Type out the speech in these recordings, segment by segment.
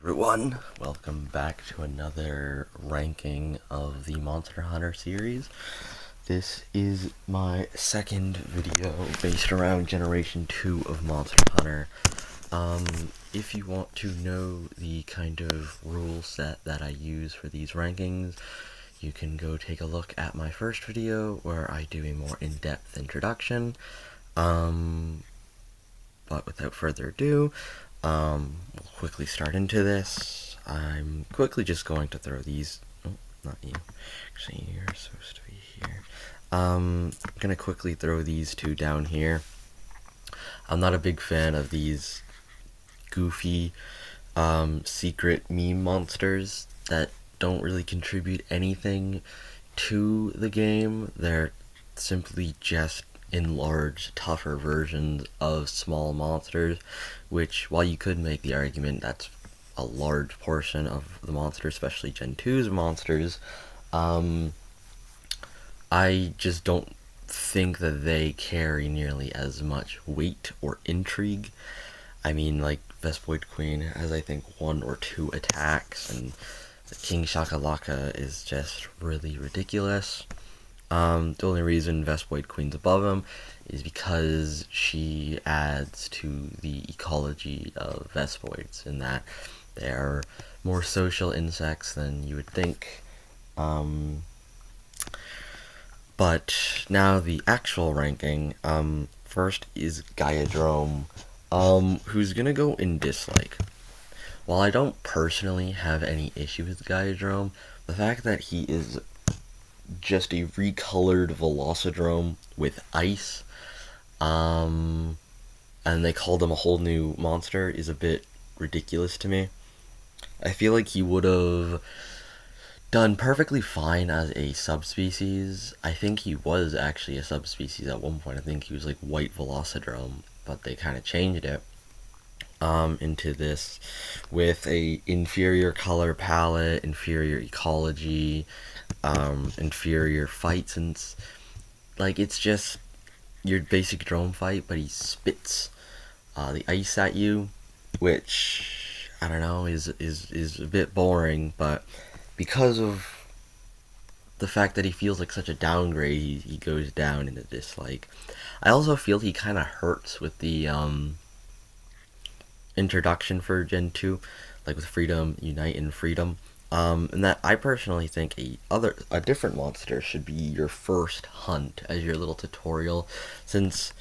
Everyone, welcome back to another ranking of the Monster Hunter series. This is my second video based around Generation 2 of Monster Hunter. If you want to know the kind of rule set that I use for these rankings, you can go take a look at my first video where I do a more in-depth introduction. But without further ado, we'll quickly start into this. I'm quickly just going to throw these. Oh, not you. Actually, you're supposed to be here. I'm gonna quickly throw these two down here. I'm not a big fan of these goofy, secret meme monsters that don't really contribute anything to the game. They're simply just enlarged, tougher versions of small monsters, which, while you could make the argument that's a large portion of the monsters, especially Gen 2's monsters, I just don't think that they carry nearly as much weight or intrigue. I mean, like, Vespoid Queen has, I think, one or two attacks, and the King Shakalaka is just really ridiculous. The only reason Vespoid Queen's above him is because she adds to the ecology of Vespoids in that they're more social insects than you would think. But now the actual ranking. First is Gaiadrome, who's gonna go in dislike. While I don't personally have any issue with Gaiadrome, the fact that he is just a recolored Velocidrome with ice, and they called him a whole new monster is a bit ridiculous to me. I feel like he would have done perfectly fine as a subspecies. I think he was actually a subspecies at one point. I think he was like White Velocidrome, but they kind of changed it into this with a inferior color palette, inferior ecology, inferior fights, and like it's just your basic drone fight, but he spits the ice at you, which I don't know is a bit boring, but because of the fact that he feels like such a downgrade, he goes down into dislike. I also feel he kind of hurts with the introduction for Gen 2, like with Freedom, Unite, and Freedom. And that I personally think a different monster should be your first hunt as your little tutorial, since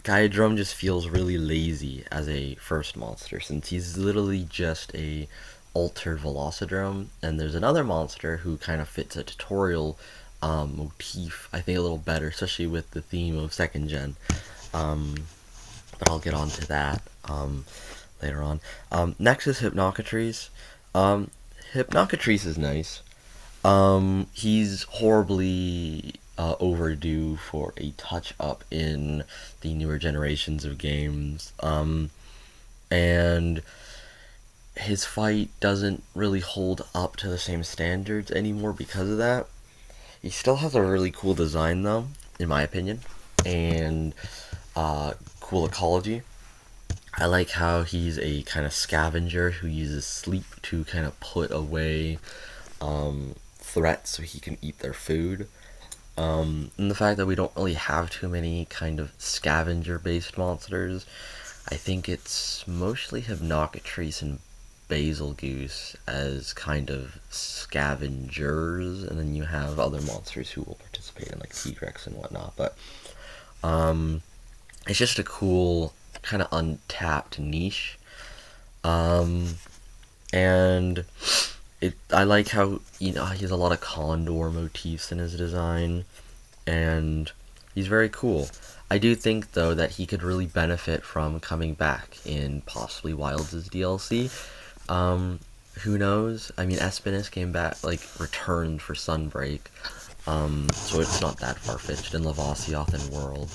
Gaiadrome just feels really lazy as a first monster, since he's literally just a altered Velocidrome, and there's another monster who kind of fits a tutorial motif, I think, a little better, especially with the theme of second gen. But I'll get on to that later on. Next is Hypnocatrice. Hypnocatrice is nice. He's horribly overdue for a touch up in the newer generations of games. And his fight doesn't really hold up to the same standards anymore because of that. He still has a really cool design, though, in my opinion, and cool ecology. I like how he's a kind of scavenger who uses sleep to kind of put away threats so he can eat their food. And the fact that we don't really have too many kind of scavenger-based monsters, I think it's mostly Hypnocatrice and Basilgoose as kind of scavengers, and then you have other monsters who will participate in like Tigrex and whatnot. But it's just a cool kind of untapped niche, and I like how he has a lot of condor motifs in his design, and he's very cool. I do think though that he could really benefit from coming back in possibly Wilds' DLC. Who knows? I mean, Espinas came back, like returned for Sunbreak, so it's not that far fetched in Lavasioth and World.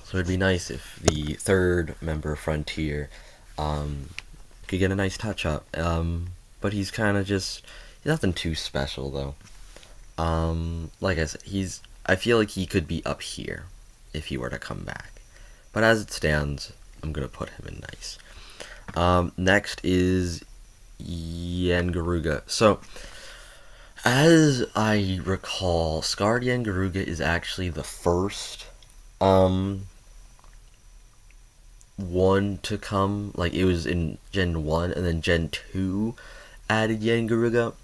So it'd be nice if the third member of Frontier could get a nice touch up. But he's kind of he's nothing too special though. Like I said, I feel like he could be up here if he were to come back. But as it stands, I'm gonna put him in nice. Next is Yangaruga. So, as I recall, Scarred Yangaruga is actually the first one to come. Like, it was in Gen 1, and then Gen 2 added Yangaruga.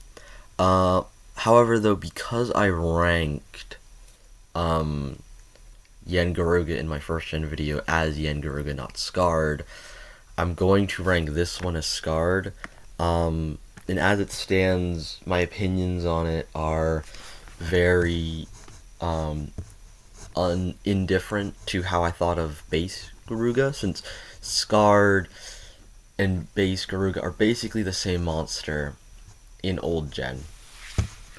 However, though, because I ranked Yangaruga in my first gen video as Yangaruga, not Scarred, I'm going to rank this one as Scarred. And as it stands, my opinions on it are very indifferent to how I thought of base Garuga, since Scarred and base Garuga are basically the same monster in old gen.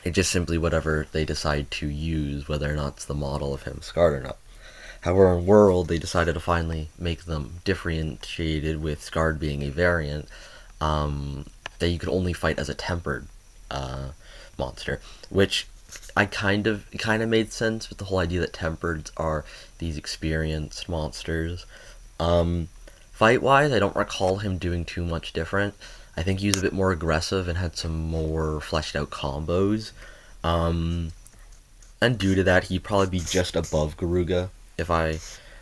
It's just simply whatever they decide to use, whether or not it's the model of him Scarred or not. However, in World, they decided to finally make them differentiated, with Scarred being a variant that you could only fight as a tempered monster, which it kind of made sense with the whole idea that tempereds are these experienced monsters. Fight-wise, I don't recall him doing too much different. I think he was a bit more aggressive and had some more fleshed out combos. And due to that, he'd probably be just above Garuga if I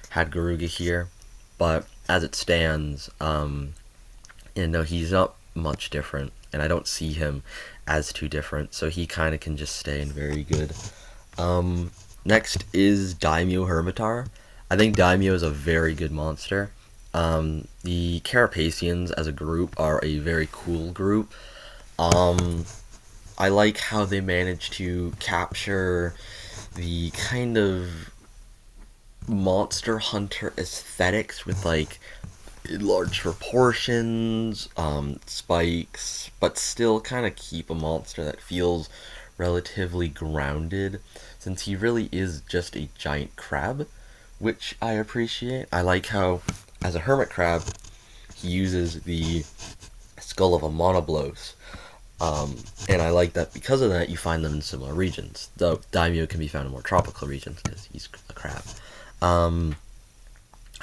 had Garuga here. But as it stands, he's not much different, and I don't see him as too different, so he kind of can just stay in very good. Next is Daimyo Hermitaur. I think Daimyo is a very good monster. The Carapacians as a group are a very cool group. I like how they managed to capture the kind of Monster Hunter aesthetics with like large proportions, spikes, but still kind of keep a monster that feels relatively grounded, since he really is just a giant crab, which I appreciate. I like how, as a hermit crab, he uses the skull of a Monoblos, and I like that because of that you find them in similar regions, though Daimyo can be found in more tropical regions because he's a crab.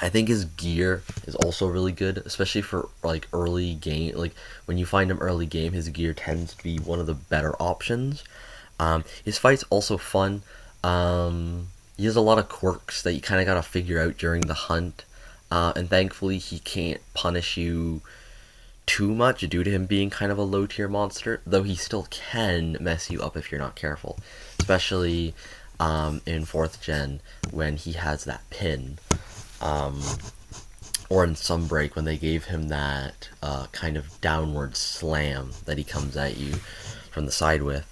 I think his gear is also really good, especially for like early game. Like when you find him early game, his gear tends to be one of the better options. His fight's also fun. He has a lot of quirks that you kind of gotta figure out during the hunt, and thankfully he can't punish you too much due to him being kind of a low tier monster. Though he still can mess you up if you're not careful, especially in 4th gen when he has that pin. Or in Sunbreak when they gave him that kind of downward slam that he comes at you from the side with.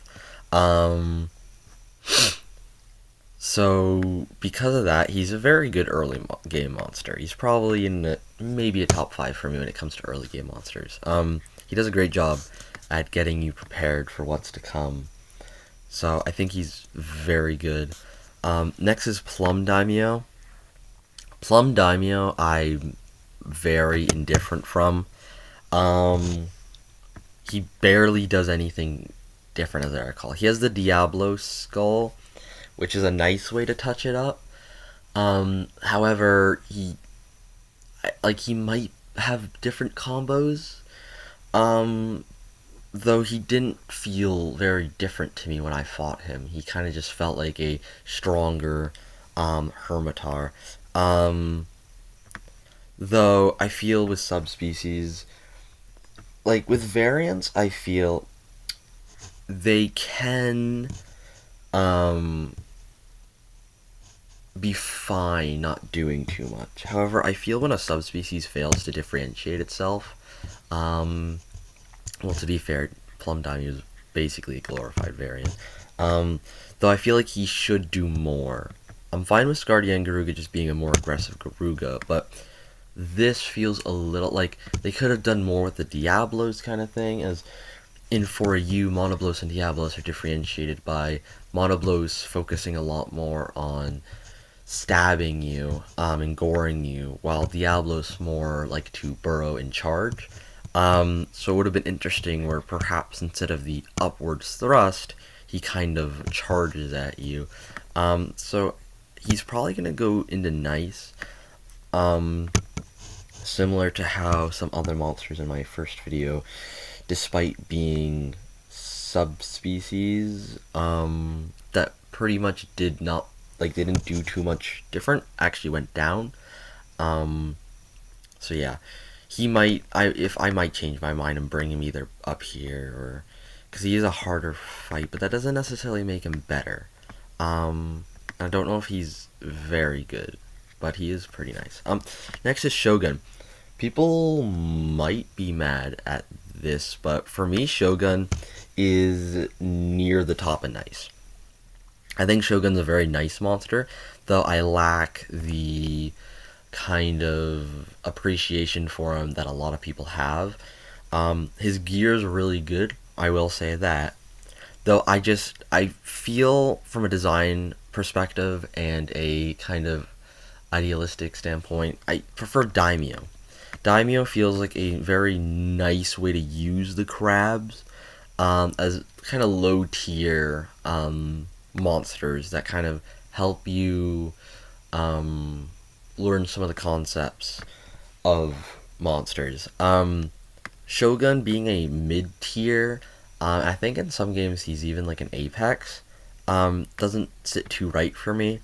So because of that, he's a very good early game monster. He's probably in maybe a top 5 for me when it comes to early game monsters. He does a great job at getting you prepared for what's to come. So I think he's very good. Next is Plum Daimyo. Plum Daimyo, I'm very indifferent from. He barely does anything different, as I recall. He has the Diablo skull, which is a nice way to touch it up. However, he might have different combos. Though he didn't feel very different to me when I fought him. He kind of just felt like a stronger Hermitaur. Though I feel with subspecies, like with variants, I feel they can be fine not doing too much. However, I feel when a subspecies fails to differentiate itself, well, to be fair, Plum Daimyo is basically a glorified variant. Though I feel like he should do more. I'm fine with Scarred Yangaruga just being a more aggressive Garuga, but this feels a little like they could have done more with the Diablos kind of thing, as in 4U, Monoblos and Diablos are differentiated by Monoblos focusing a lot more on stabbing you and goring you, while Diablos more like to burrow and charge. So it would have been interesting where perhaps instead of the upwards thrust, he kind of charges at you. So he's probably going to go into nice. similar to how some other monsters in my first video, despite being subspecies, that pretty much did not, like, they didn't do too much different, actually went down. So yeah, he might, if I might change my mind and bring him either up here, or because he is a harder fight, but that doesn't necessarily make him better. I don't know if he's very good, but he is pretty nice. Next is Shogun. People might be mad at this, but for me, Shogun is near the top of nice. I think Shogun's a very nice monster, though I lack the kind of appreciation for him that a lot of people have. His gear is really good, I will say that. Though I feel from a design perspective and a kind of idealistic standpoint, I prefer Daimyo. Daimyo feels like a very nice way to use the crabs, as kind of low tier monsters that kind of help you learn some of the concepts of monsters. Shogun being a mid tier, I think in some games he's even like an apex. Doesn't sit too right for me.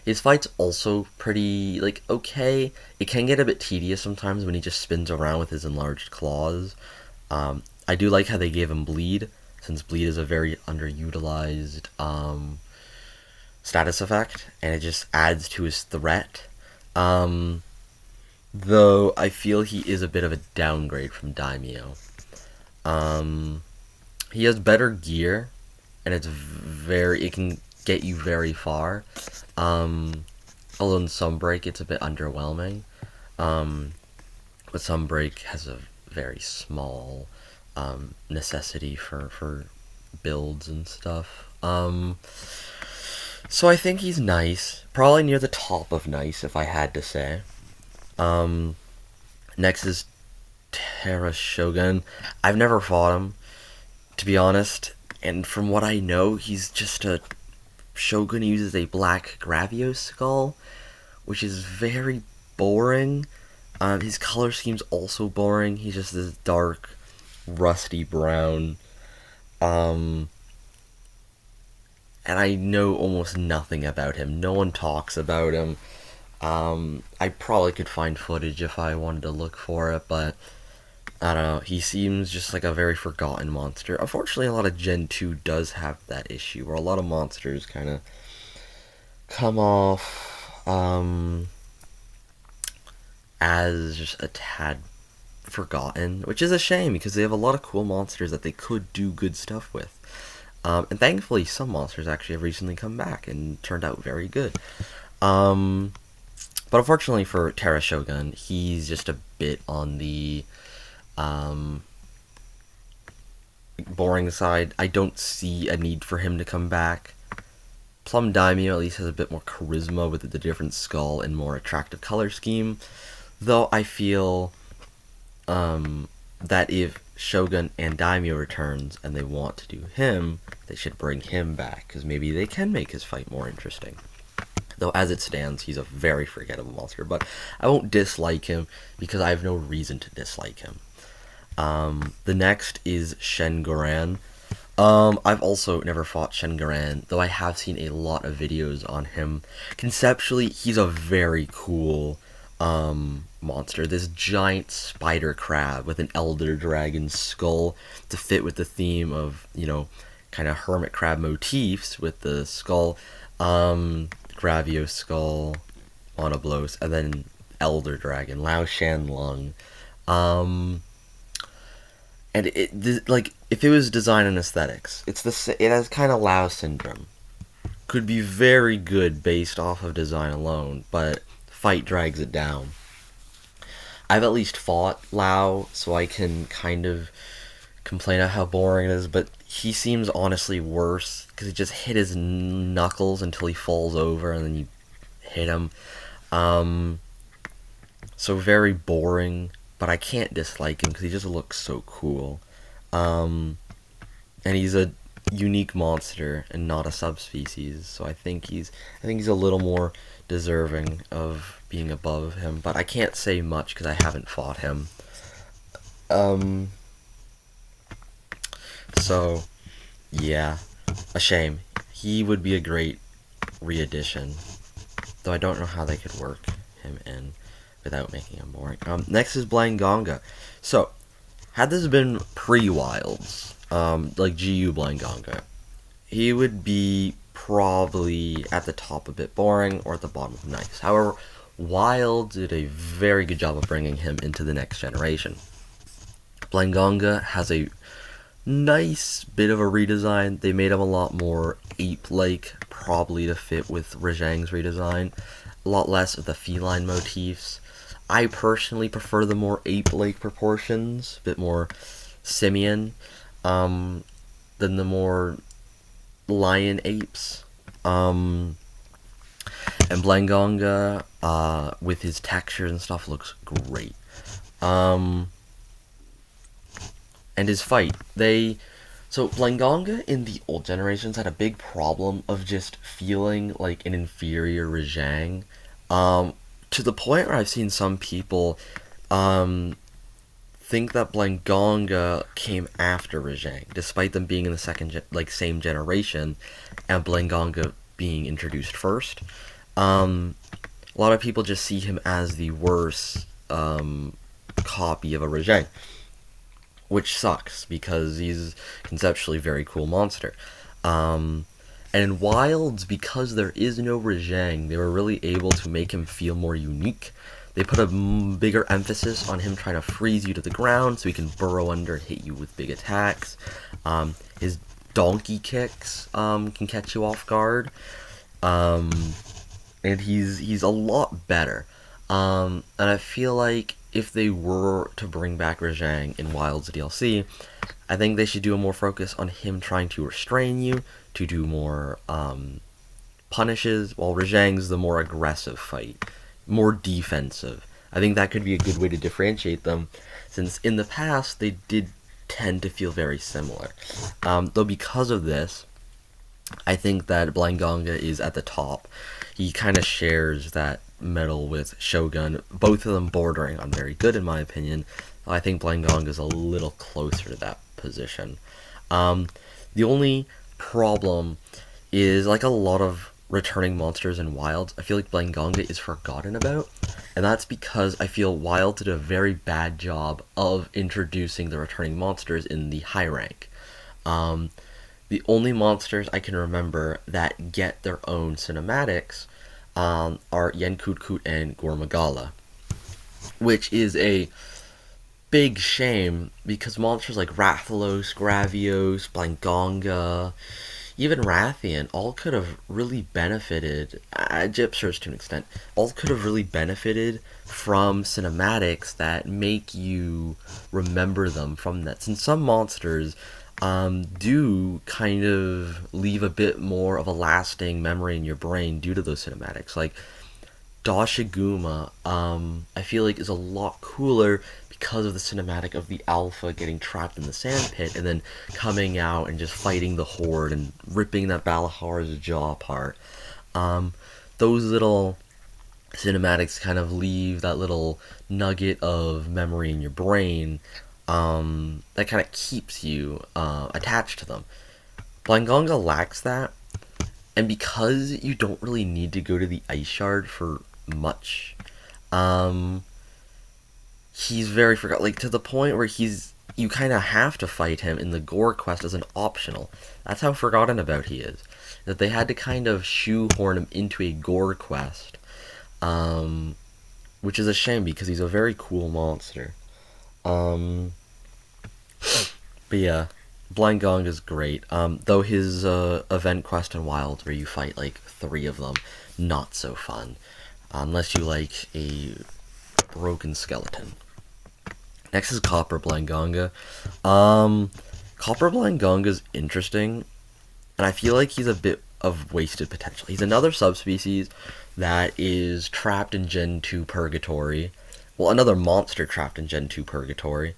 His fight's also pretty, like, okay. It can get a bit tedious sometimes when he just spins around with his enlarged claws. I do like how they gave him bleed, since bleed is a very underutilized status effect, and it just adds to his threat. Though I feel he is a bit of a downgrade from Daimyo. He has better gear, and it can get you very far. Although in Sunbreak it's a bit underwhelming. But Sunbreak has a very small necessity for builds and stuff. So I think he's nice. Probably near the top of nice, if I had to say. Next is Terra Shogun. I've never fought him, to be honest. And from what I know, he's just a Shogun who uses a black Gravio skull, which is very boring. His color scheme's also boring. He's just this dark, rusty brown. And I know almost nothing about him. No one talks about him. I probably could find footage if I wanted to look for it, but I don't know. He seems just like a very forgotten monster. Unfortunately, a lot of Gen 2 does have that issue, where a lot of monsters kind of come off as just a tad forgotten, which is a shame because they have a lot of cool monsters that they could do good stuff with. And thankfully, some monsters actually have recently come back and turned out very good. But unfortunately for Terra Shogun, he's just a bit on the boring side. I don't see a need for him to come back. Plum Daimyo at least has a bit more charisma with the different skull and more attractive color scheme. Though I feel that if Shogun and Daimyo returns and they want to do him, they should bring him back, because maybe they can make his fight more interesting. Though as it stands, he's a very forgettable monster, but I won't dislike him because I have no reason to dislike him. The next is Shengoran. I've also never fought Shengoran, though I have seen a lot of videos on him. Conceptually, he's a very cool monster. This giant spider crab with an elder dragon skull to fit with the theme of, you know, kind of hermit crab motifs with the skull. Gravio skull, Monoblos, and then Elder Dragon, Lao Shan Lung. And like, if it was design and aesthetics, it has kind of Lao syndrome. Could be very good based off of design alone, but fight drags it down. I've at least fought Lao, so I can kind of complain about how boring it is, but he seems honestly worse, because he just hit his knuckles until he falls over, and then you hit him. So very boring, but I can't dislike him, because he just looks so cool. And he's a unique monster and not a subspecies. So I think he's a little more deserving of being above him. But I can't say much because I haven't fought him. Um. So yeah, a shame. He would be a great re-edition, though I don't know how they could work him in without making him boring. Next is Blangonga. So, had this been pre-Wilds, like GU Blangonga, he would be probably at the top a bit boring or at the bottom of nice. However, Wild did a very good job of bringing him into the next generation. Blangonga has a nice bit of a redesign. They made him a lot more ape-like, probably to fit with Rajang's redesign. A lot less of the feline motifs. I personally prefer the more ape-like proportions, a bit more simian, than the more lion apes. And Blangonga, with his texture and stuff, looks great. And his fight, so Blangonga in the old generations had a big problem of just feeling like an inferior Rajang, to the point where I've seen some people think that Blangonga came after Rajang, despite them being in the same generation, and Blangonga being introduced first. A lot of people just see him as the worst copy of a Rajang, which sucks because he's conceptually a very cool monster. And in Wilds, because there is no Rajang, they were really able to make him feel more unique. They put a bigger emphasis on him trying to freeze you to the ground so he can burrow under and hit you with big attacks. His donkey kicks can catch you off guard. And he's a lot better. And I feel like if they were to bring back Rajang in Wilds DLC, I think they should do a more focus on him trying to restrain you, to do more punishes, while Rajang's the more aggressive fight, more defensive. I think that could be a good way to differentiate them, since in the past they did tend to feel very similar. Though because of this, I think that Blangonga is at the top. He kind of shares that medal with Shogun, both of them bordering on very good in my opinion. I think Blangonga is a little closer to that position. The only problem is, like a lot of returning monsters in Wilds, I feel like Blangonga is forgotten about, and that's because I feel Wild did a very bad job of introducing the returning monsters in the high rank. The only monsters I can remember that get their own cinematics are Yenkutkut and Gormagala, which is a big shame because monsters like Rathalos, Gravios, Blangonga, even Rathian, all could have really benefited, Gypsers to an extent, all could have really benefited from cinematics that make you remember them from that. Since some monsters do kind of leave a bit more of a lasting memory in your brain due to those cinematics. Like Dashiguma, I feel like is a lot cooler because of the cinematic of the alpha getting trapped in the sand pit and then coming out and just fighting the horde and ripping that Balahar's jaw apart. Those little cinematics kind of leave that little nugget of memory in your brain that kind of keeps you attached to them. Blangonga lacks that, and because you don't really need to go to the Ice Shard for much, he's very forgotten, like to the point where you kind of have to fight him in the Gore quest as an optional. That's how forgotten about he is. That they had to kind of shoehorn him into a Gore quest, which is a shame because he's a very cool monster. But yeah, Blangonga is great. Though his event quest in Wild, where you fight like 3 of them, not so fun. Unless you like a broken skeleton. Next is Copper Blangonga. Copper Blangonga is interesting, and I feel like he's a bit of wasted potential. He's another subspecies that is trapped in Gen 2 Purgatory. Well, another monster trapped in Gen 2 Purgatory.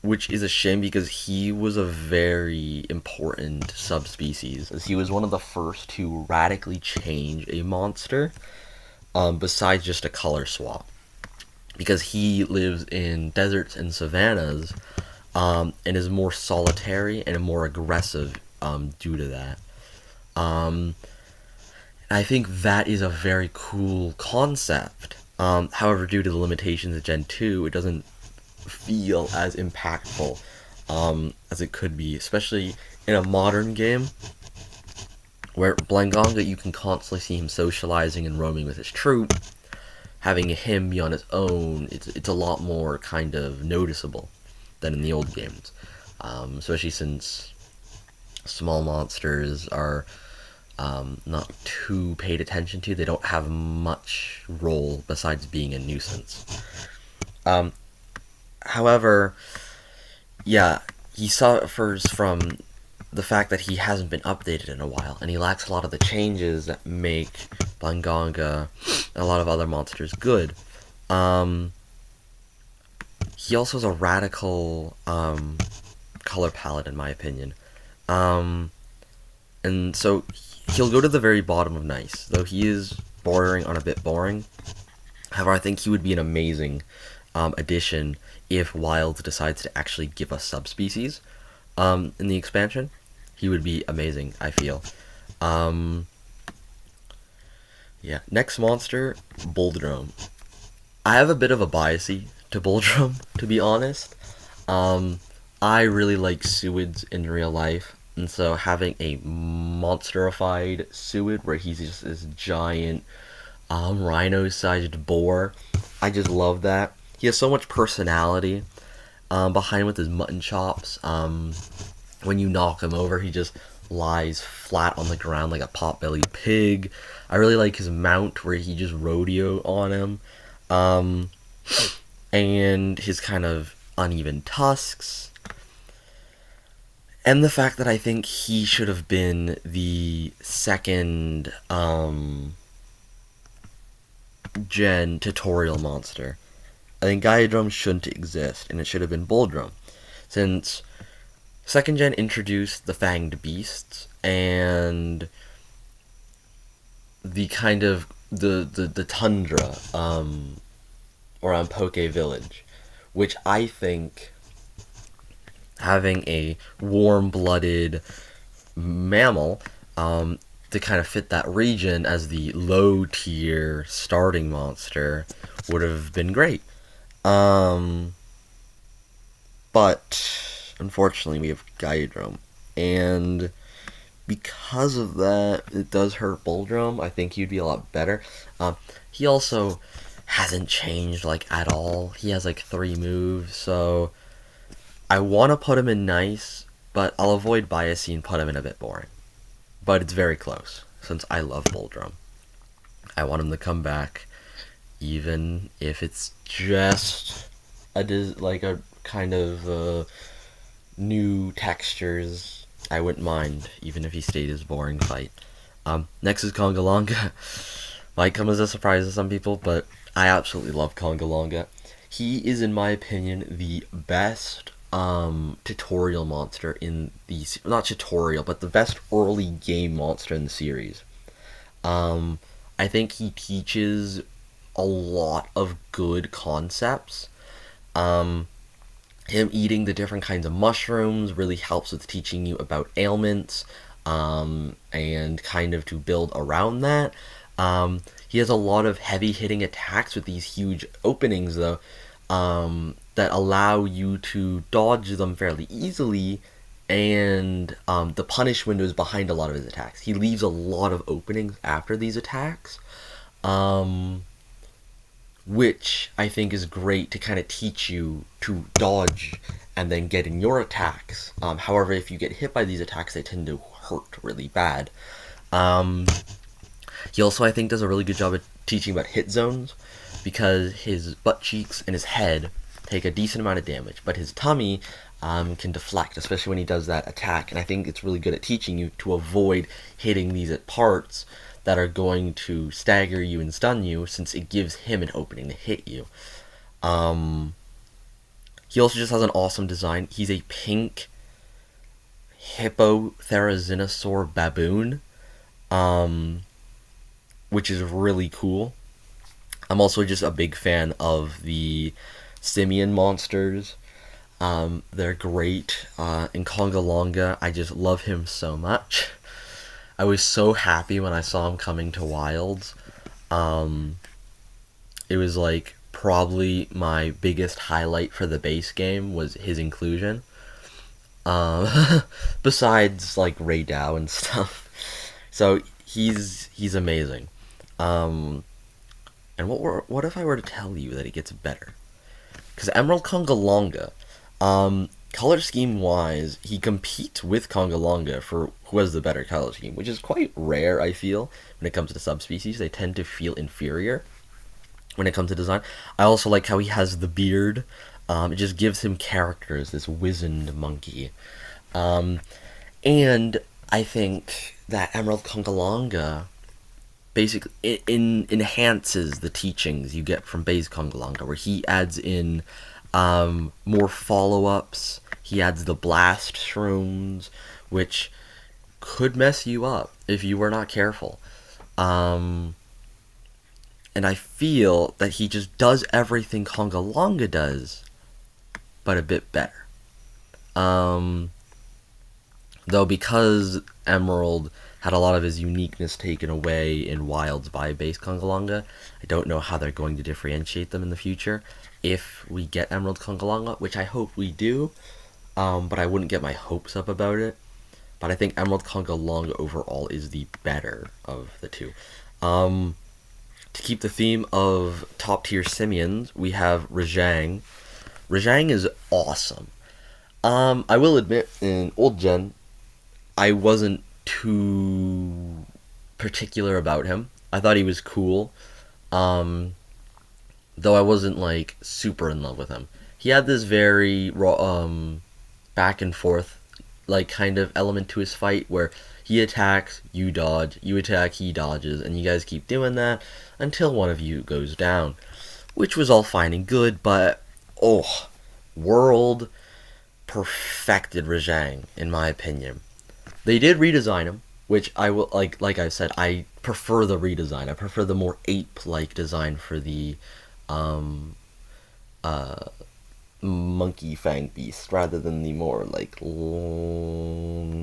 which is a shame because he was a very important subspecies, as he was one of the first to radically change a monster, besides just a color swap. Because he lives in deserts and savannas, and is more solitary and more aggressive due to that. Um, I think that is a very cool concept. However, due to the limitations of Gen 2, it doesn't feel as impactful as it could be, especially in a modern game where Blanganga, you can constantly see him socializing and roaming with his troop. Having him be on his own, it's a lot more kind of noticeable than in the old games, especially since small monsters are not too paid attention to. They don't have much role besides being a nuisance. Um, However, yeah, he suffers from the fact that he hasn't been updated in a while, and he lacks a lot of the changes that make Blanganga and a lot of other monsters good. Um, he also has a radical color palette, in my opinion. Um, and so he'll go to the very bottom of nice, though he is bordering on a bit boring. However, I think he would be an amazing addition if Wilds decides to actually give us subspecies in the expansion. He would be amazing, I feel. Um, yeah, next monster, Boldrome. I have a bit of a biasy to Boldrome, to be honest. Um, I really like Suids in real life, and so having a monsterified Suid where he's just this giant rhino-sized boar, I just love that. He has so much personality behind with his mutton chops. When you knock him over, he just lies flat on the ground like a pot-bellied pig. I really like his mount where he just rodeo on him. Um, and his kind of uneven tusks. And the fact that I think he should have been the second gen tutorial monster. I think Gaiadrome shouldn't exist, and it should have been Boldrome. Since second gen introduced the fanged beasts and the kind of the tundra around Poke Village, which I think having a warm-blooded mammal to kind of fit that region as the low-tier starting monster would have been great. But unfortunately, we have Gaiadrome, and because of that, it does hurt Boldrome. I think he'd be a lot better. He also hasn't changed like at all. He has like 3 moves, so I want to put him in nice, but I'll avoid biasing and put him in a bit boring. But it's very close, since I love Boldrome. I want him to come back, even if it's just like a kind of new textures. I wouldn't mind, even if he stayed his boring fight. Next is Congalonga. Might come as a surprise to some people, but I absolutely love Congalonga. He is, in my opinion, the best tutorial monster in the... Not tutorial, but the best early game monster in the series. I think he teaches a lot of good concepts. Him eating the different kinds of mushrooms really helps with teaching you about ailments, and kind of to build around that. He has a lot of heavy-hitting attacks with these huge openings, though, that allow you to dodge them fairly easily, and the punish window is behind a lot of his attacks. He leaves a lot of openings after these attacks, which I think is great to kind of teach you to dodge and then get in your attacks. However, if you get hit by these attacks, they tend to hurt really bad. He also, I think, does a really good job of teaching about hit zones, because his butt cheeks and his head take a decent amount of damage, but his tummy can deflect, especially when he does that attack, and I think it's really good at teaching you to avoid hitting these at parts that are going to stagger you and stun you, since it gives him an opening to hit you. He also just has an awesome design. He's a pink Hippotherizinosaur baboon, um, which is really cool. I'm also just a big fan of the simian monsters. They're great. In Congalonga, I just love him so much. I was so happy when I saw him coming to Wilds. Um, it was like probably my biggest highlight for the base game was his inclusion. Besides like Ray Dow and stuff. So he's amazing. Um, and what if I were to tell you that it gets better? Because Emerald Congalonga, color scheme wise, he competes with Congalonga for who has the better color scheme, which is quite rare. I feel when it comes to subspecies, they tend to feel inferior when it comes to design. I also like how he has the beard. It just gives him character as this wizened monkey. Um, and I think that Emerald Congalonga basically enhances the teachings you get from base Congalonga, where he adds in more follow-ups. He adds the blast shrooms, which could mess you up if you were not careful. Um, and I feel that he just does everything Congalonga does, but a bit better. Um, though because Emerald had a lot of his uniqueness taken away in Wilds by base Congalonga, I don't know how they're going to differentiate them in the future if we get Emerald Congalonga, which I hope we do, but I wouldn't get my hopes up about it. But I think Emerald Congalonga overall is the better of the two. To keep the theme of top tier simians, we have Rajang. Rajang is awesome. I will admit, in old gen, I wasn't too particular about him. I thought he was cool, though I wasn't like super in love with him. He had this very back and forth like kind of element to his fight where he attacks, you dodge, you attack, he dodges, and you guys keep doing that until one of you goes down, which was all fine and good. But World perfected Rajang in my opinion. They did redesign him, which I will like I said, I prefer the redesign. I prefer the more ape-like design for the um uh monkey fang beast rather than the more like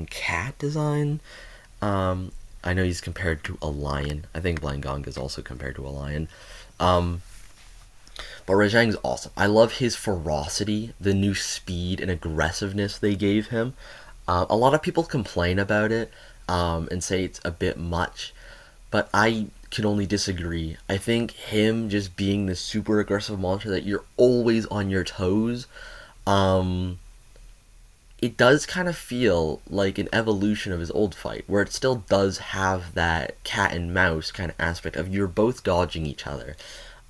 cat design. I know he's compared to a lion. I think Blangong is also compared to a lion. Um but Rajang's awesome. I love his ferocity, the new speed and aggressiveness they gave him. A lot of people complain about it and say it's a bit much, but I can only disagree. I think him just being this super aggressive monster that you're always on your toes, um, it does kind of feel like an evolution of his old fight, where it still does have that cat and mouse kind of aspect of you're both dodging each other,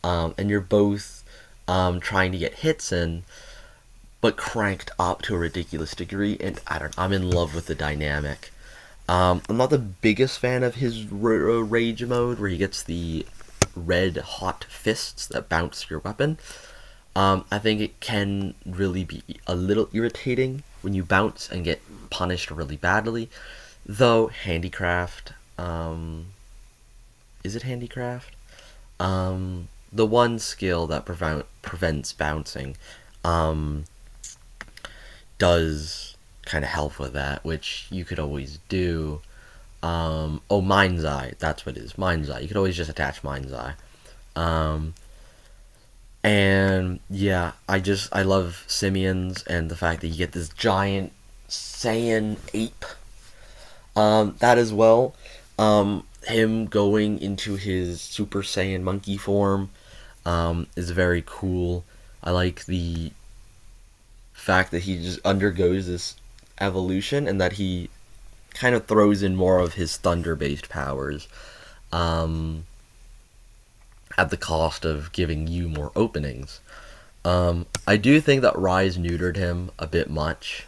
and you're both trying to get hits in, but cranked up to a ridiculous degree. And I'm in love with the dynamic. I'm not the biggest fan of his rage mode, where he gets the red hot fists that bounce your weapon. I think it can really be a little irritating when you bounce and get punished really badly. Though handicraft, is it handicraft? The one skill that prevents bouncing, does kind of help with that, which you could always do. Mind's Eye, that's what it is. Mind's Eye. You could always just attach Mind's Eye. And yeah, I love Simians and the fact that you get this giant Saiyan ape. That as well. Him going into his Super Saiyan monkey form, is very cool. I like the fact that he just undergoes this evolution and that he kind of throws in more of his thunder-based powers, at the cost of giving you more openings. I do think that Rise neutered him a bit much.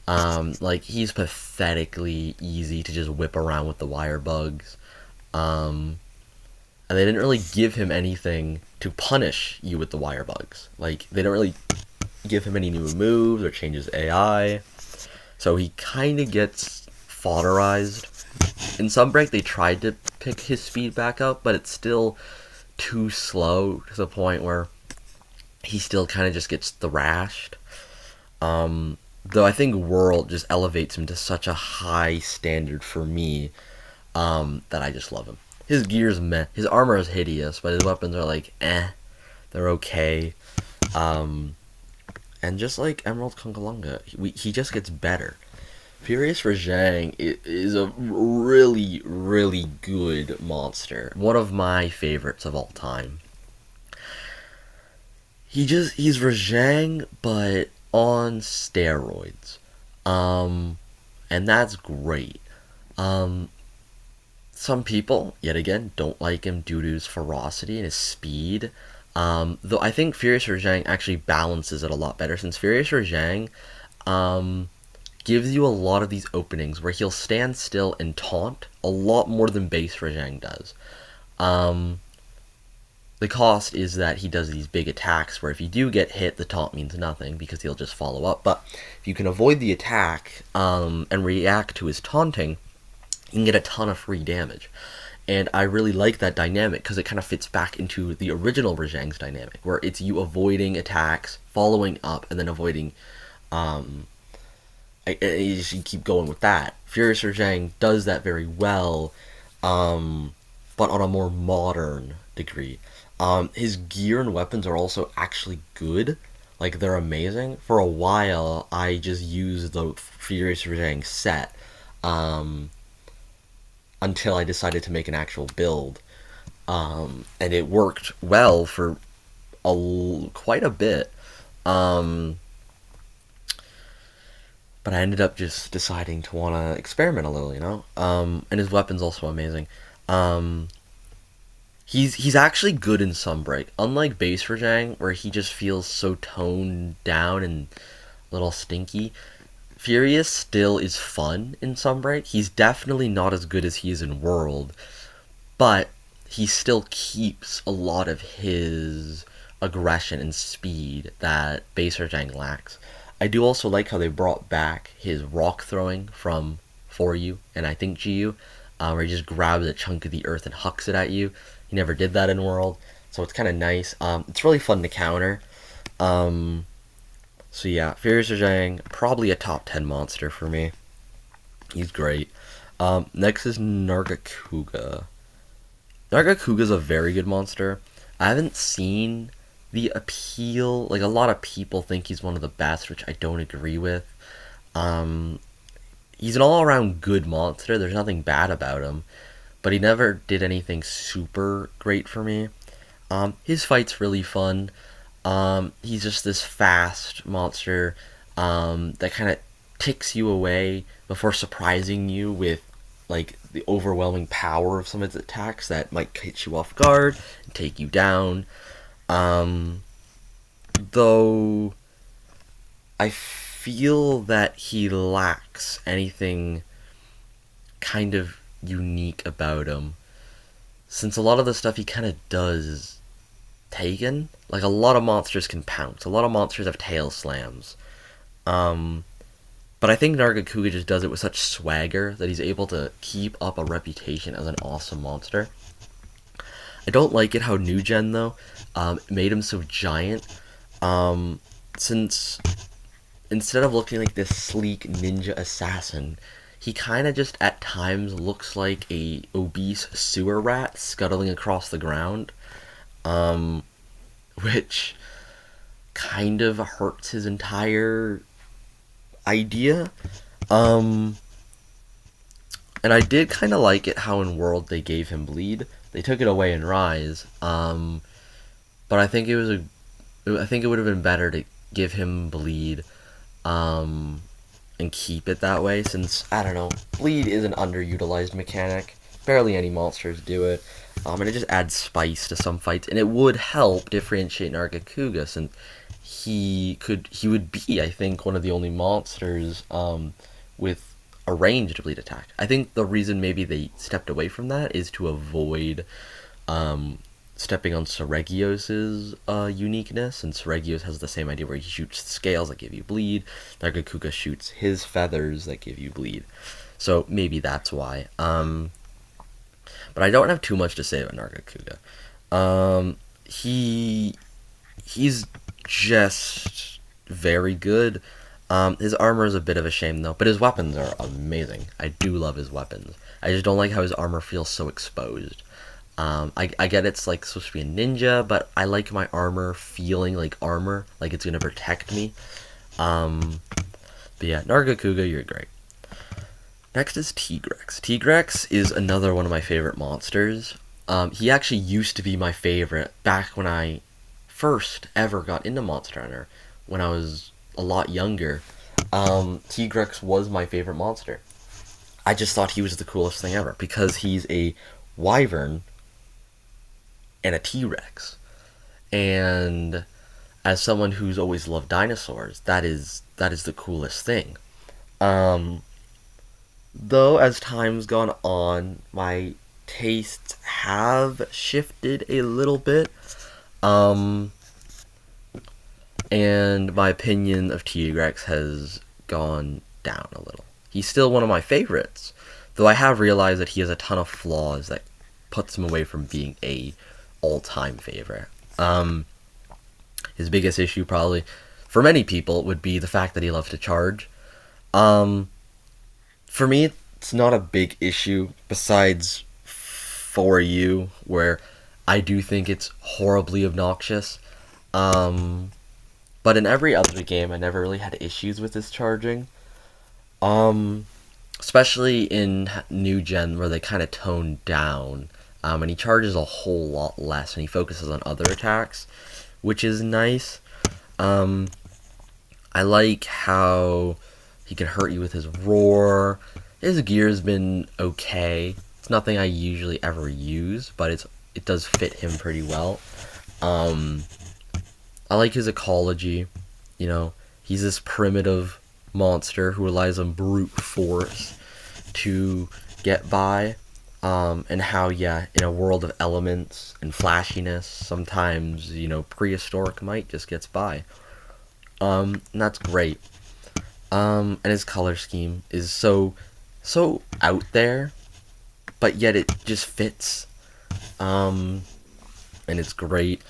Like, he's pathetically easy to just whip around with the wire bugs. And they didn't really give him anything to punish you with the wire bugs. Like, they don't really give him any new moves or change his AI. So he kind of gets fodderized. In Sunbreak, they tried to pick his speed back up, but it's still too slow to the point where he still kind of just gets thrashed. Though I think World just elevates him to such a high standard for me, that I just love him. His gear's meh. His armor is hideous, but his weapons are like eh. They're okay. And just like Emerald Kungalunga, he just gets better. Furious Rajang is a really, really good monster. One of my favorites of all time. He's Rajang, but on steroids. And that's great. Um, some people, yet again, don't like him due to his ferocity and his speed. Though I think Furious Rajang actually balances it a lot better, since Furious Rajang gives you a lot of these openings where he'll stand still and taunt a lot more than base Rajang does. Um, the cost is that he does these big attacks where if you do get hit, the taunt means nothing because he'll just follow up. But if you can avoid the attack and react to his taunting, you can get a ton of free damage. And I really like that dynamic because it kind of fits back into the original Rajang's dynamic, where it's you avoiding attacks, following up, and then avoiding. You keep going with that. Furious Rajang does that very well, but on a more modern degree. His gear and weapons are also actually good. Like, they're amazing. For a while, I just used the Furious Rajang set. Until I decided to make an actual build. And it worked well for quite a bit. But I ended up just deciding to want to experiment a little, you know? And his weapon's also amazing. He's actually good in Sunbreak. Unlike base Rajang, where he just feels so toned down and a little stinky, Furious still is fun in Sunbreak. He's definitely not as good as he is in World, but he still keeps a lot of his aggression and speed that base Rajang lacks. I do also like how they brought back his rock throwing from For You and I think GU, where he just grabs a chunk of the earth and hucks it at you. He never did that in World, so it's kind of nice. It's really fun to counter. So yeah, Furious Rajang, probably a top 10 monster for me. He's great. Next is Nargacuga. Nargacuga's a very good monster. I haven't seen the appeal. Like, a lot of people think he's one of the best, which I don't agree with. He's an all-around good monster. There's nothing bad about him. But he never did anything super great for me. His fight's really fun. He's just this fast monster that kind of ticks you away before surprising you with like the overwhelming power of some of its attacks that might hit you off guard and take you down. Though I feel that he lacks anything kind of unique about him, since a lot of the stuff he kind of does is taken. Like, a lot of monsters can pounce. A lot of monsters have tail slams. But I think Nargacuga just does it with such swagger that he's able to keep up a reputation as an awesome monster. I don't like it how New Gen, though, made him so giant. Since instead of looking like this sleek ninja assassin, he kind of just at times looks like a obese sewer rat scuttling across the ground. Which kind of hurts his entire idea. And I did kind of like it how in World they gave him bleed. They took it away in Rise. But I think I think it would have been better to give him bleed, and keep it that way, since, I don't know, bleed is an underutilized mechanic. Barely any monsters do it. And it just adds spice to some fights, and it would help differentiate Nargacuga, since he would be, I think, one of the only monsters with a ranged bleed attack. I think the reason maybe they stepped away from that is to avoid stepping on Seregios' uniqueness, and Seregios has the same idea where he shoots scales that give you bleed. Nargacuga shoots his feathers that give you bleed. So maybe that's why. But I don't have too much to say about Nargacuga. He's just very good. His armor is a bit of a shame though, but his weapons are amazing. I do love his weapons. I just don't like how his armor feels so exposed. I get it's like supposed to be a ninja, but I like my armor feeling like armor, like it's gonna protect me. But yeah, Nargacuga, you're great. Next is Tigrex. Tigrex is another one of my favorite monsters. He actually used to be my favorite back when I first ever got into Monster Hunter, when I was a lot younger. Tigrex was my favorite monster. I just thought he was the coolest thing ever because he's a wyvern and a T-Rex. And as someone who's always loved dinosaurs, that is the coolest thing. Though as time's gone on, my tastes have shifted a little bit. And my opinion of Tigrex has gone down a little. He's still one of my favorites, though I have realized that he has a ton of flaws that puts him away from being a all-time favorite. His biggest issue probably, for many people, would be the fact that he loves to charge. For me, it's not a big issue, besides for you, where I do think it's horribly obnoxious. But in every other game, I never really had issues with his charging. Especially in New Gen, where they kind of toned down. And he charges a whole lot less, and he focuses on other attacks, which is nice. I like how he can hurt you with his roar. His gear's been okay. It's nothing I usually ever use, but it does fit him pretty well. I like his ecology. You know, he's this primitive monster who relies on brute force to get by. And how, yeah, in a world of elements and flashiness, sometimes, prehistoric might just gets by. And that's great. And his color scheme is so out there, but yet it just fits. And it's great.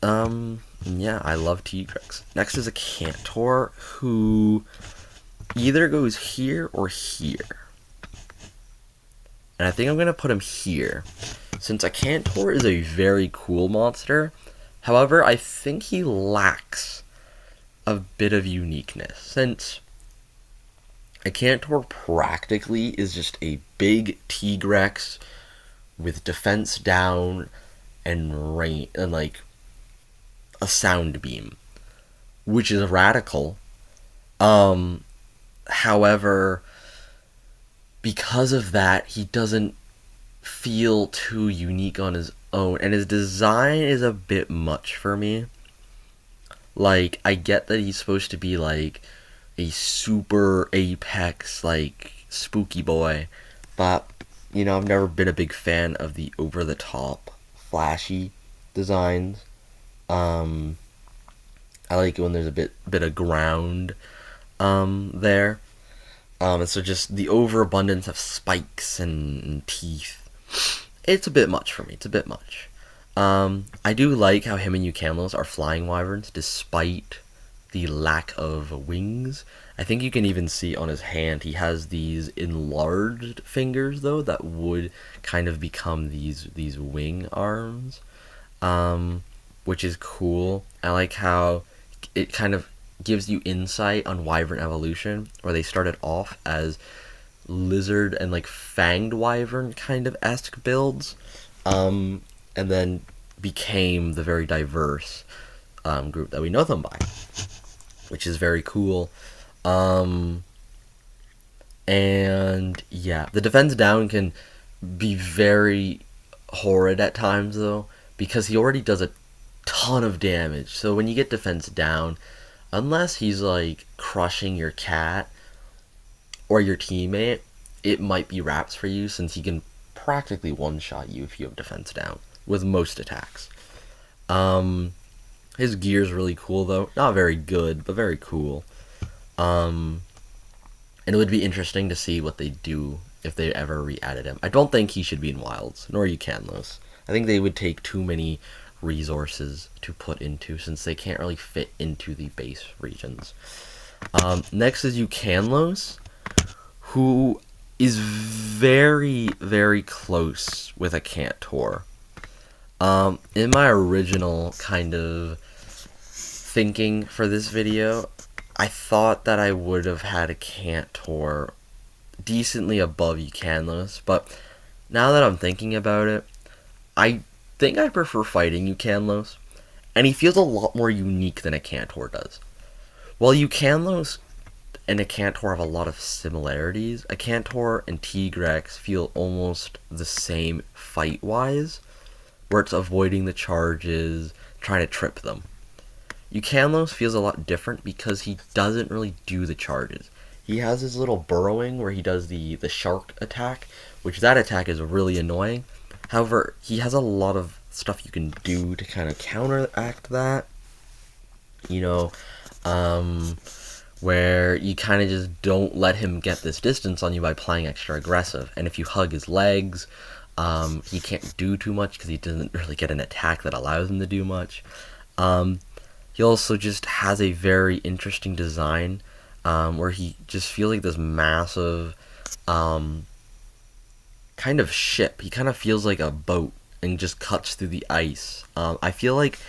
Yeah, I love Tigrex. Next is a Cantor who either goes here or here. And I think I'm going to put him here, since a Cantor is a very cool monster. However, I think he lacks a bit of uniqueness, since a Cantor practically is just a big Tigrex with defense down and range, and like a sound beam, which is radical. However, because of that, he doesn't feel too unique on his own, and his design is a bit much for me. Like, I get that he's supposed to be like a super apex, like, spooky boy, but I've never been a big fan of the over-the-top flashy designs. I like it when there's a bit of ground there. And so just the overabundance of spikes and teeth, it's a bit much for me. It's a bit much. I do like how him and Eucamelos are flying wyverns despite the lack of wings. I think you can even see on his hand he has these enlarged fingers though that would kind of become these wing arms, which is cool. I like how it kind of gives you insight on wyvern evolution, where they started off as lizard and like fanged wyvern kind of esque builds, and then became the very diverse group that we know them by, which is very cool. And yeah, the defense down can be very horrid at times though, because he already does a ton of damage. So when you get defense down, unless he's like crushing your cat or your teammate, it might be wraps for you, since he can practically one-shot you if you have defense down, with most attacks. His gear's really cool, though. Not very good, but very cool. And it would be interesting to see what they do if they ever re-added him. I don't think he should be in Wilds, nor Ukanlos. I think they would take too many resources to put into, since they can't really fit into the base regions. Next is Ukanlos, who is very, very close with a Cantor. In my original kind of thinking for this video, I thought that I would have had a Cantor decently above Ukanlos, but now that I'm thinking about it, I think I prefer fighting Ukanlos, and he feels a lot more unique than a Cantor does. While Ukanlos and a Cantor have a lot of similarities, a Cantor and Tigrex feel almost the same fight-wise, where it's avoiding the charges, trying to trip them. Ukanlos feels a lot different because he doesn't really do the charges. He has his little burrowing where he does the shark attack, which that attack is really annoying. However, he has a lot of stuff you can do to kind of counteract that. You know, where you kind of just don't let him get this distance on you by playing extra aggressive. And if you hug his legs, he can't do too much because he doesn't really get an attack that allows him to do much. He also just has a very interesting design where he just feels like this massive kind of ship. He kind of feels like a boat and just cuts through the ice. I feel like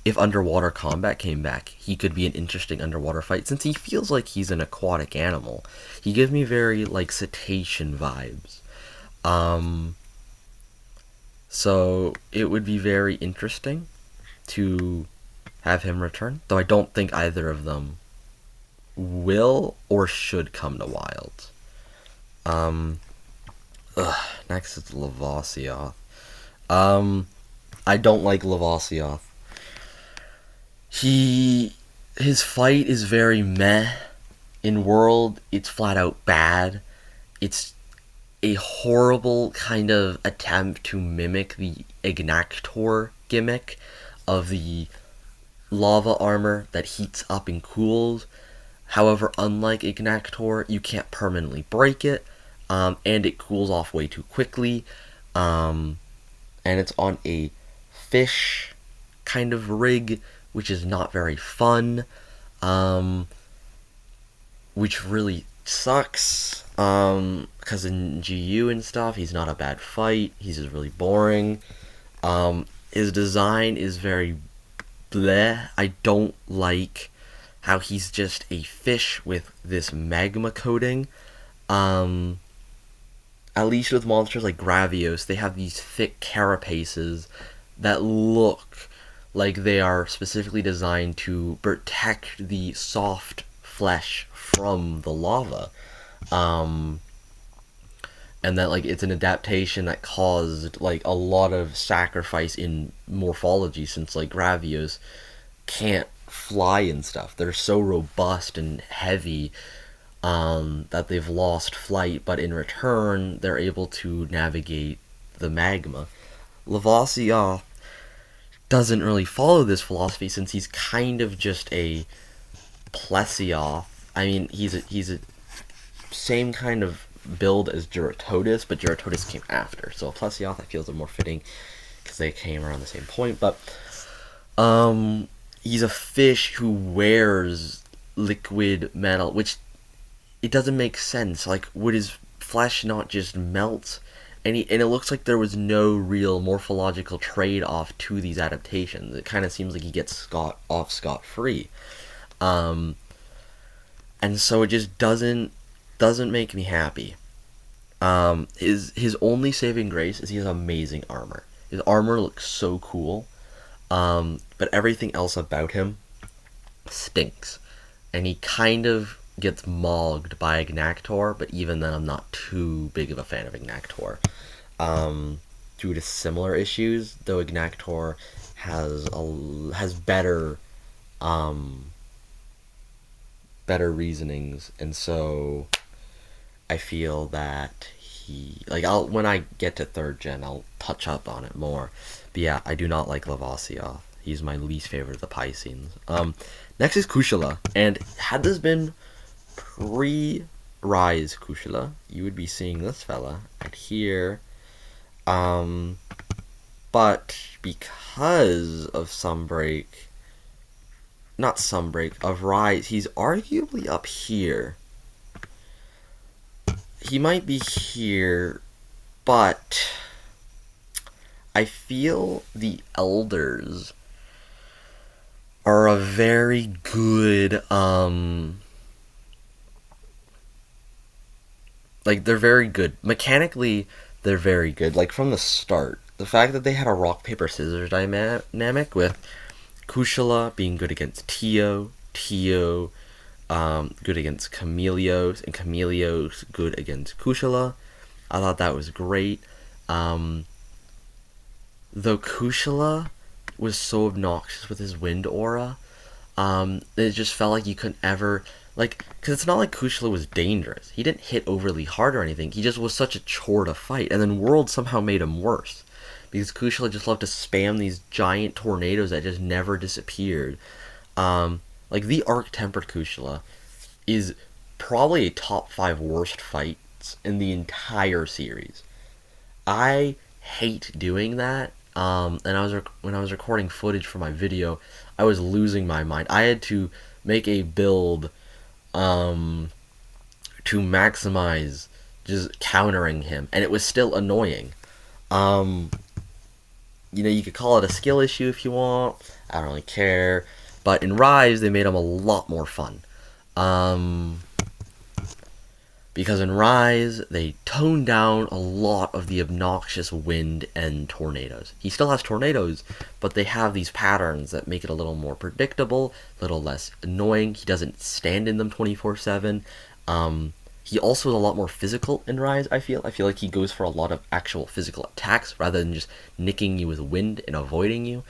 if underwater combat came back, he could be an interesting underwater fight, since he feels like he's an aquatic animal. He gives me very, like, cetacean vibes. So it would be very interesting to have him return, though I don't think either of them will or should come to Wilds. Next is Lavasioth. I don't like Lavasioth. His fight is very meh. In World, it's flat out bad. It's a horrible kind of attempt to mimic the Ignactor gimmick of the lava armor that heats up and cools. However, unlike Ignactor, you can't permanently break it, and it cools off way too quickly. And it's on a fish kind of rig, which is not very fun, which really sucks, because in GU and stuff, he's not a bad fight, he's just really boring. His design is very bleh. I don't like how he's just a fish with this magma coating. At least with monsters like Gravios, they have these thick carapaces that look like they are specifically designed to protect the soft flesh from the lava. And that, like, it's an adaptation that caused, like, a lot of sacrifice in morphology, since, like, Gravios can't fly and stuff. They're so robust and heavy that they've lost flight, but in return, they're able to navigate the magma. Lavasioth doesn't really follow this philosophy, since he's kind of just a Plesioth. I mean, he's a same kind of build as Geratodus, but Geratodus came after, so Plesioth I feel is more fitting because they came around the same point. But he's a fish who wears liquid metal, which it doesn't make sense. Like, would his flesh not just melt? And it looks like there was no real morphological trade-off to these adaptations. It kind of seems like he gets scot-free. And so it just doesn't make me happy. His only saving grace is he has amazing armor. His armor looks so cool, but everything else about him stinks. And he kind of gets mogged by Ignactor, but even then I'm not too big of a fan of Ignactor. Due to similar issues, though Ignactor has better better reasonings, and so I feel that when I get to 3rd gen, I'll touch up on it more. But yeah, I do not like Lavasioth. He's my least favorite of the Piscenes. Next is Kushala, and had this been pre-Rise Kushala, you would be seeing this fella right here. But because of of Rise, he's arguably up here. He might be here, but I feel the Elders are a very good, they're very good. Mechanically, they're very good. Like, from the start, the fact that they had a rock, paper, scissors dynamic with Kushala being good against Tio, good against Chameleos, and Chameleos good against Kushala. I thought that was great. Though Kushala was so obnoxious with his wind aura, it just felt like you couldn't ever, because it's not like Kushala was dangerous. He didn't hit overly hard or anything. He just was such a chore to fight. And then World somehow made him worse, because Kushala just loved to spam these giant tornadoes that just never disappeared. The Arc-Tempered Kushala is probably a top 5 worst fights in the entire series. I hate doing that. And when I was recording footage for my video, I was losing my mind. I had to make a build to maximize just countering him, and it was still annoying. You could call it a skill issue if you want. I don't really care. But in Rise, they made him a lot more fun. Because in Rise, they toned down a lot of the obnoxious wind and tornadoes. He still has tornadoes, but they have these patterns that make it a little more predictable, a little less annoying. He doesn't stand in them 24/7. He also is a lot more physical in Rise, I feel. I feel like he goes for a lot of actual physical attacks rather than just nicking you with wind and avoiding you.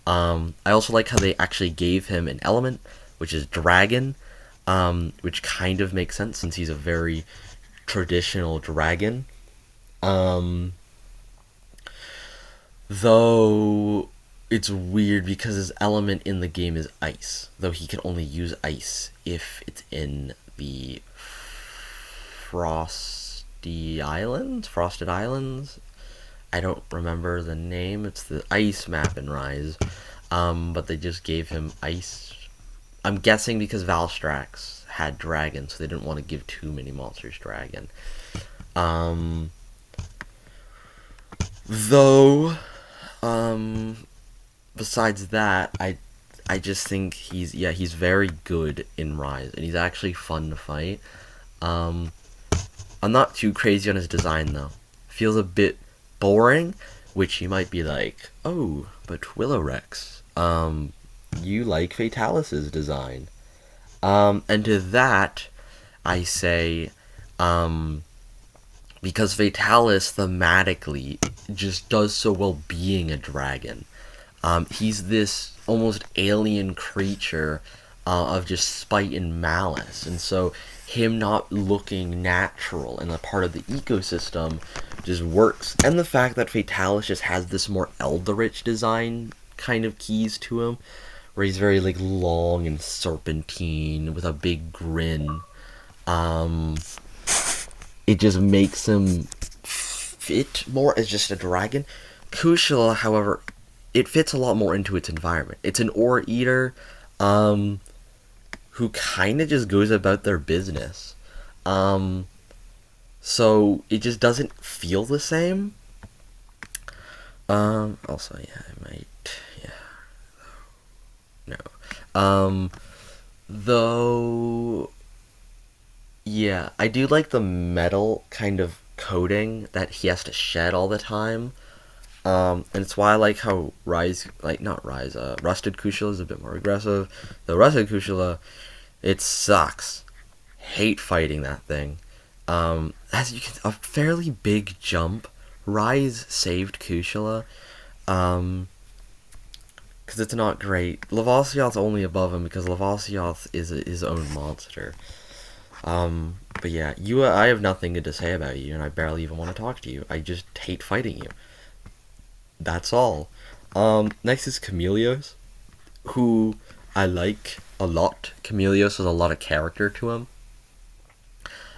I also like how they actually gave him an element, which is Dragon, which kind of makes sense since he's a very traditional dragon. Though it's weird because his element in the game is ice, though he can only use ice if it's in the Frosted Islands. I don't remember the name. It's the ice map in Rise. But they just gave him ice. I'm guessing because Valstrax had dragon, so they didn't want to give too many monsters dragon. Besides that, I just think he's very good in Rise, and he's actually fun to fight. I'm not too crazy on his design though. Feels a bit boring, which you might be like, oh, but Willowrex, you like Fatalis's design. And to that, I say, because Fatalis thematically just does so well being a dragon. He's this almost alien creature of just spite and malice, and so him not looking natural and a part of the ecosystem just works. And the fact that Fatalis just has this more Eldritch design kind of keys to him, where he's very long and serpentine with a big grin. It just makes him fit more as just a dragon. Kushala, however, it fits a lot more into its environment. It's an ore eater, who kind of just goes about their business. So it just doesn't feel the same. Also, yeah, I might, no. Though, yeah, I do like the metal kind of coating that he has to shed all the time. And it's why I like how Rusted Kushala is a bit more aggressive. The Rusted Kushala, it sucks. Hate fighting that thing. As you can, a fairly big jump. Rise saved Kushala. Because it's not great. Lavasioth's only above him because Lavasioth is his own monster. But yeah, I have nothing good to say about you, and I barely even want to talk to you. I just hate fighting you. That's all. Next is Chameleos, who I like a lot. Chameleos has a lot of character to him.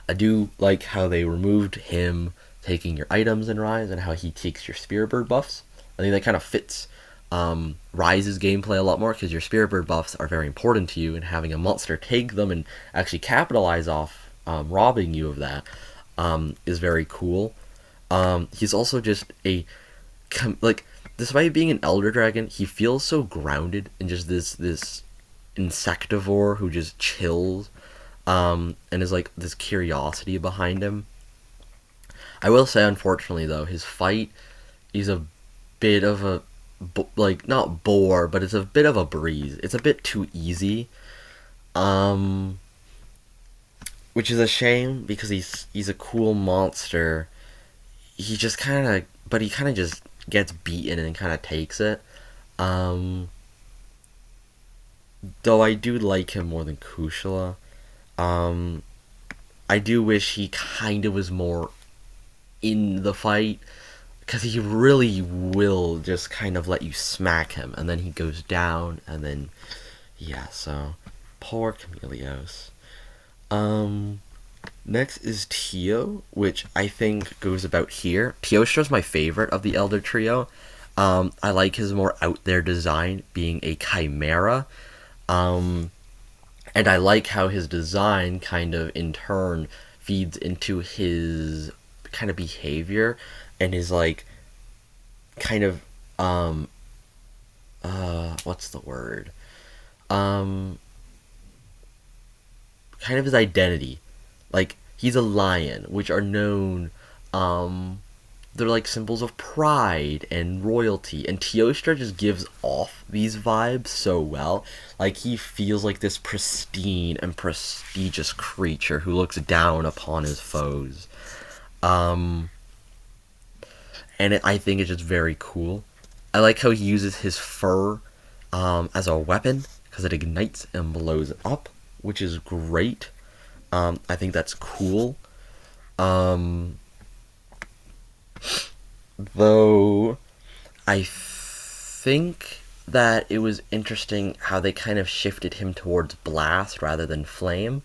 I do like how they removed him taking your items in Rise and how he takes your Spirit Bird buffs. I think that kind of fits Rise's gameplay a lot more because your Spirit Bird buffs are very important to you, and having a monster take them and actually capitalize off robbing you of that is very cool. He's also just like, despite being an Elder Dragon, he feels so grounded and just this insectivore who just chills, and is like this curiosity behind him. I will say, unfortunately, though, his fight is a bit of a like, not bore, but it's a bit of a breeze. It's a bit too easy, um, which is a shame because he's a cool monster. He just kind of, but he kind of just gets beaten and kind of takes it. Um, though I do like him more than Kushala. Um, I do wish he kind of was more in the fight because he really will just kind of let you smack him and then he goes down and then yeah, so poor Chameleos. Um Next is Tio, which I think goes about here. Teostra's my favorite of the Elder Trio. I like his more out there design, being a chimera. Um, and I like how his design kind of in turn feeds into his kind of behavior and his like kind of what's the word? Um Kind of his identity. Like, he's a lion, which are known, um they're like symbols of pride and royalty, and Teostra just gives off these vibes so well. Like, he feels like this pristine and prestigious creature who looks down upon his foes. Um and I think it's just very cool. I like how he uses his fur as a weapon because it ignites and blows up, which is great. I think that's cool. Um, though I think that it was interesting how they kind of shifted him towards blast rather than flame,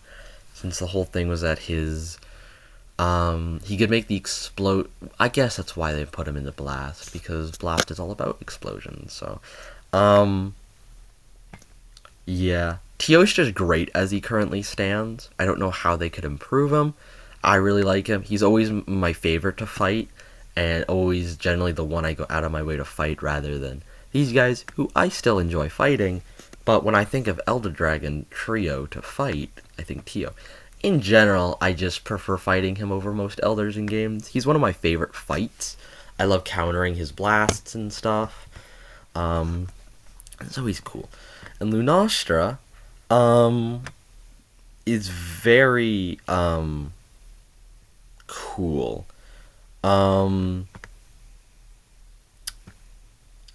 since the whole thing was that his he could make the explode. I guess that's why they put him in the blast, because blast is all about explosions. So, um, yeah, Teostra's great as he currently stands. I don't know how they could improve him. I really like him. He's always my favorite to fight, and always generally the one I go out of my way to fight rather than these guys who I still enjoy fighting. But when I think of Elder Dragon trio to fight, I think Tio. In general, I just prefer fighting him over most elders in games. He's one of my favorite fights. I love countering his blasts and stuff. Um, so he's cool. And Lunastra, um, is very, cool. Um,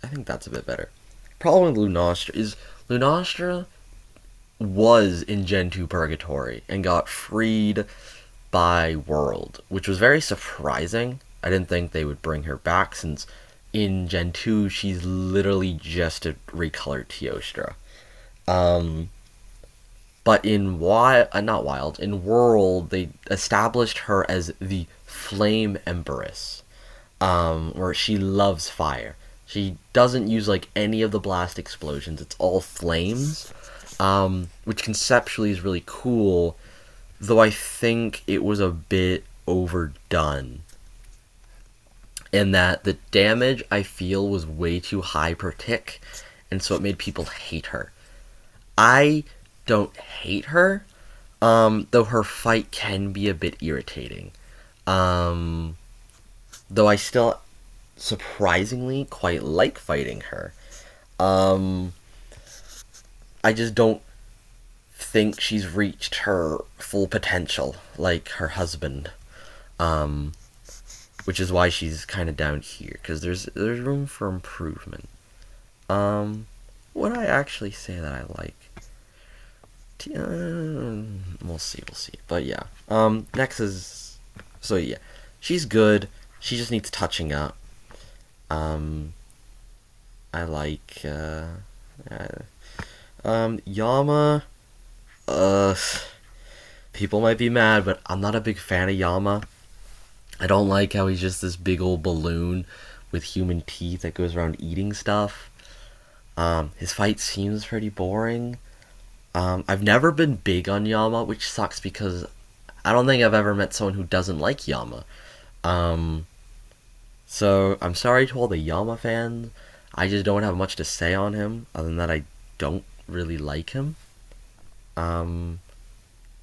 I think that's a bit better. Problem with Lunastra is Lunastra was in Gen 2 Purgatory and got freed by World, which was very surprising. I didn't think they would bring her back since in Gen 2 she's literally just a recolored Teostra. Um, but in not Wild, in World, they established her as the Flame Empress, where she loves fire. She doesn't use like any of the blast explosions. It's all flames, which conceptually is really cool. Though I think it was a bit overdone in that the damage I feel was way too high per tick, and so it made people hate her. I don't hate her, though her fight can be a bit irritating. Um, though I still surprisingly quite like fighting her. Um, I just don't think she's reached her full potential like her husband. Um, which is why she's kind of down here because there's room for improvement. Would I actually say that I like? We'll see, we'll see. But yeah. Next is, so yeah, she's good. She just needs touching up. Um, I like Yama. Uh, People might be mad, but I'm not a big fan of Yama. I don't like how he's just this big old balloon with human teeth that goes around eating stuff. His fight seems pretty boring. I've never been big on Yama, which sucks because I don't think I've ever met someone who doesn't like Yama. Um, so I'm sorry to all the Yama fans. I just don't have much to say on him, other than that I don't really like him. Um,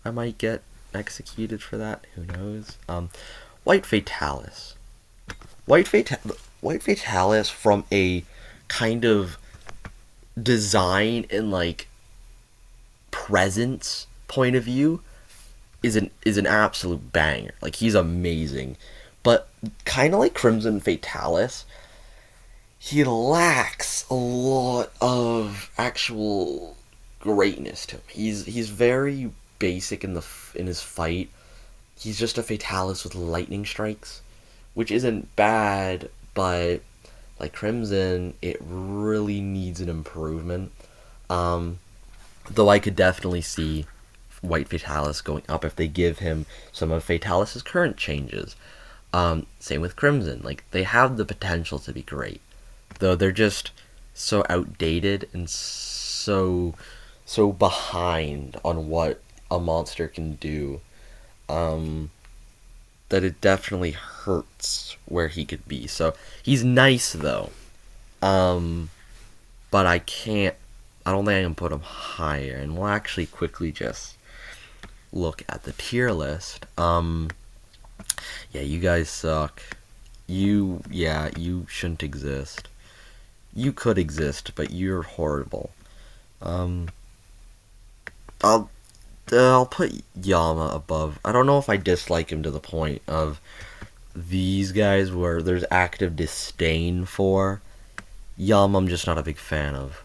I might get executed for that. Who knows? White Fatalis. White Fatalis from a kind of design and like presence point of view is an absolute banger. Like he's amazing. But kind of like Crimson Fatalis, he lacks a lot of actual greatness to him. He's very basic in his fight. He's just a Fatalis with lightning strikes, which isn't bad, but like Crimson, it really needs an improvement. Um, though I could definitely see White Fatalis going up if they give him some of Fatalis's current changes. Same with Crimson. Like they have the potential to be great, though they're just so outdated and so behind on what a monster can do. Um, that it definitely hurts where he could be. So he's nice though. Um, but I don't think I can put him higher. And we'll actually quickly just look at the tier list. Yeah, you guys suck. You shouldn't exist. You could exist, but you're horrible. Um, I'll I'll put Yama above. I don't know if I dislike him to the point of these guys where there's active disdain for. Yama, I'm just not a big fan of.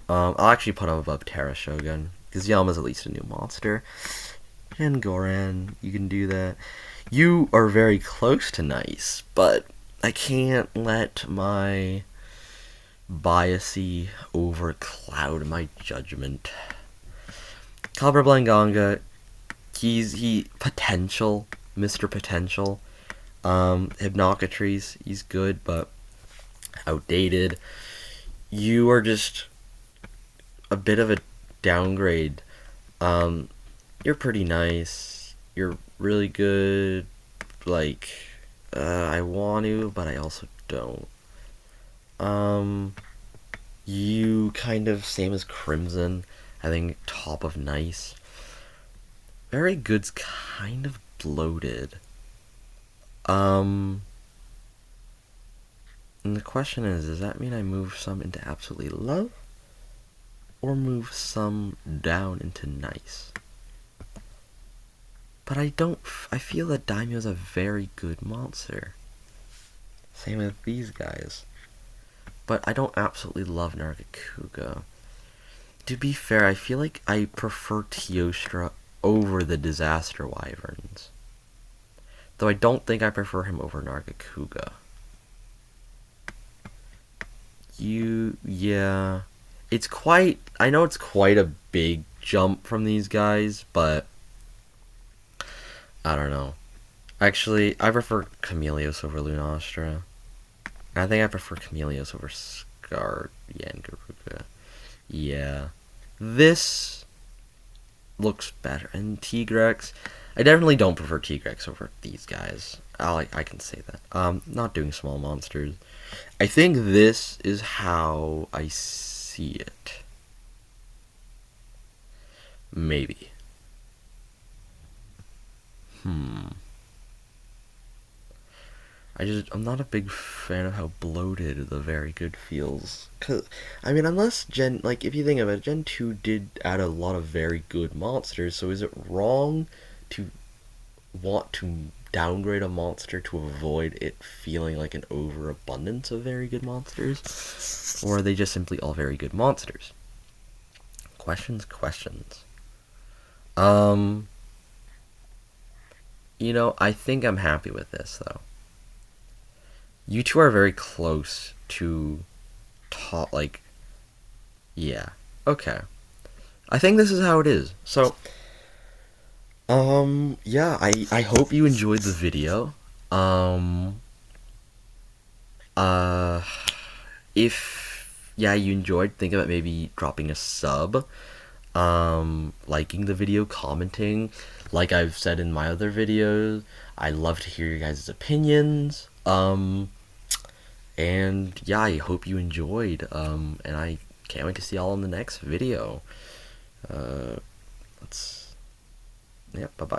I'll actually put him above Terra Shogun because Yama's at least a new monster. And Goran, you can do that. You are very close to nice, but I can't let my biasy overcloud my judgment. Colorblind Ganga, he potential, Mr. Potential. Hypnocatrice, he's good, but outdated. You are just a bit of a downgrade. You're pretty nice. You're really good. Like, I want to, but I also don't. You kind of same as Crimson. I think top of nice. Very good's kind of bloated. And the question is, does that mean I move some into absolutely love? Or move some down into nice? But I feel that Daimyo's a very good monster. Same with these guys. But I don't absolutely love Nargacuga. To be fair, I feel like I prefer Teostra over the Disaster Wyverns. Though I don't think I prefer him over Nargacuga. Yeah. I know it's quite a big jump from these guys, but I don't know. Actually, I prefer Chameleos over Lunastra. I think I prefer Chameleos over Scar and Garuga. Yeah. This looks better. And Tigrex, I definitely don't prefer Tigrex over these guys. I can say that. Not doing small monsters. I think this is how I see it. Maybe. I'm not a big fan of how bloated the very good feels. Cause, I mean, unless if you think of it, Gen 2 did add a lot of very good monsters, so is it wrong to want to downgrade a monster to avoid it feeling like an overabundance of very good monsters? Or are they just simply all very good monsters? Questions. Um, I think I'm happy with this though. You two are very close to talk. Like, yeah. Okay. I think this is how it is. So, yeah. I hope you enjoyed the video. Um, uh, if yeah you enjoyed, think about maybe dropping a sub, liking the video, commenting. Like I've said in my other videos, I love to hear your guys' opinions. And yeah, I hope you enjoyed. And I can't wait to see y'all in the next video. Let's, yeah, bye bye.